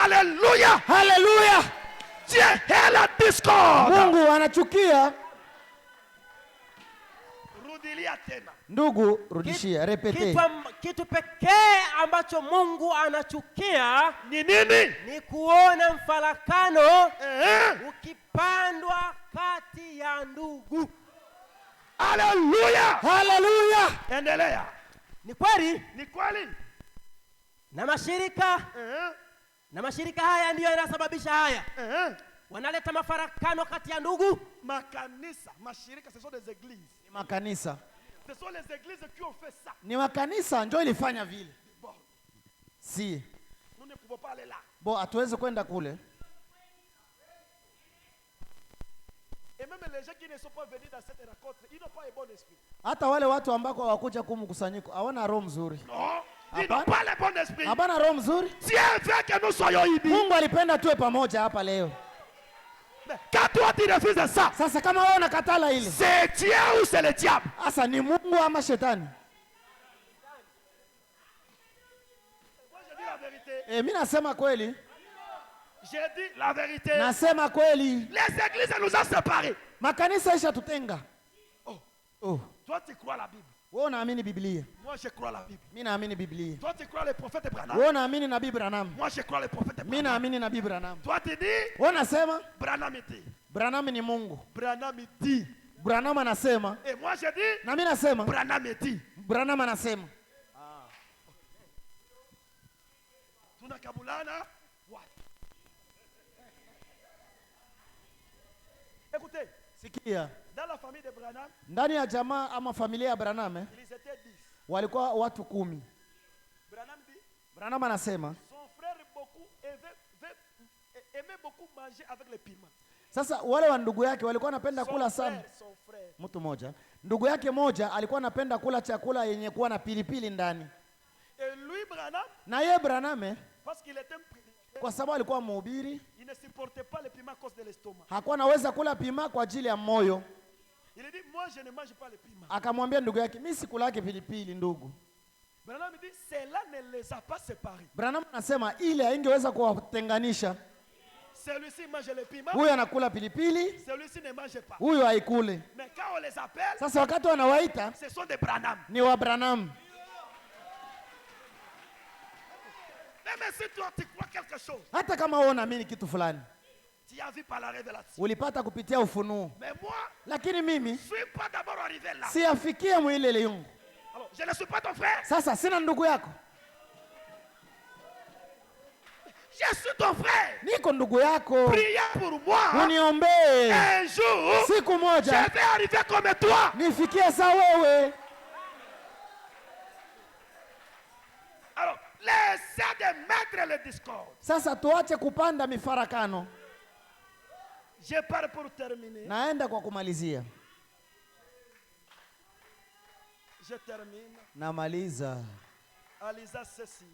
Alléluia. Haleluya. Dieu est la discorde. Mungu anachukia. Rudilia tena. Ndugu, rudishia, repete. Kitu pekee ambacho Mungu anachukia ni nini? Ni kuona mfarakano ukipandwa kati ya ndugu. Haleluya. Haleluya. Endelea. Ni kweli? Ni kweli. Na mashirika haya ndiyo yanasababisha haya. Wanaleta mafarakano kati ya ndugu. Makanisa, mashirika, ce sont des églises. Ni makanisa. Ce sont les églises qui ont fait ça. Ni makanisa ndio ilifanya vile. Bon. Si. Nous ne pouvons pas aller là. Bon, hatuwezi kwenda kule. Et même les gens qui ne sont pas venus dans cette rencontre, ils n'ont pas un bon esprit. Hata wale watu ambao hawakuja kumkusanyiko hawana roho mzuri. Non, ils n'ont pas le bon esprit. Hapana roho mzuri. Dieu veut que nous soyons unis. Mungu alipenda tuwe pamoja hapa leo. Quand toi tu refuses ça, sasa kama wewe unakatala ile, c'est Dieu ou c'est le diable? Asa ni Mungu ama shetani? Moi je dis la vérité. Mimi nasema kweli. J'ai dit la vérité. Nasema kweli. Les églises nous ont séparés. Makanisa ishatutenga. Oh. Toi tu crois la Bible? Wewe unaamini Biblia? Moi je crois la Bible. Mimi naamini Biblia. Toi tu crois le prophète Branham? Wewe unaamini Nabii Branham? Moi je crois le prophète Branham. Mimi naamini Nabii Branham. Toi tu dis? Wewe unasema? Branham dit. Branham ni Mungu. Branham dit. Branham anasema. Et moi je dis? Na mimi nasema? Branham dit. Branham anasema. Tunakabulana? What? Écoutez. Sikia. Dans la famille de Branham, ndani ya jamaa ama familia ya Branham ils étaient 10. Walikuwa watu 10. Branham dit, Branham anasema son frère aimait beaucoup manger avec les piments. Sasa wale wa ndugu yake walikuwa wanapenda kula sana. Mtu mmoja, ndugu yake moja alikuwa anapenda kula chakula yenye kuwa na pilipili ndani. Et lui Branham, na yeye Branham parce qu'il était kwa sababu alikuwa mhubiri, il ne supportait pas les piments à cause de l'estomac. Hakuwa anaweza kula pima kwa ajili ya moyo. Il dit moi je ne mange pas les piments. Akamwambia ndugu yake, mimi sikulake pilipili ndugu. Branham dit cela ne les a pas séparés. Branham anasema ile haingeweza kuwatenganisha. Celui-ci mange les piments. Huyu anakula pilipili. Celui-ci ne mange pas. Huyu haikule. Mais quand on les appelle, sasa wakati wanawaita, ce sont des Branham. Ni wa Branham. Même si toi tu crois quelque chose. Hata kama wewe unaamini kitu fulani. Tu as vu par la révélation. Ulipata kupitia ufunuo. Mais moi, lakini mimi suis pas d'abord arrivé là. Siafikia mwile leungu. Alors, je ne suis pas ton frère. Sasa sina ndugu yako. Je suis ton frère. Niko ndugu yako. Priez pour moi. Uniombee. Un jour, siku moja, je vais arriver comme toi. Nifikie sawa wewe. Alors, laissez de mettre le discorde. Sasa tuache kupanda mifarakano. Je pars pour terminer. Naenda kwa kumalizia. Je termine. Namaliza. Alisa ceci.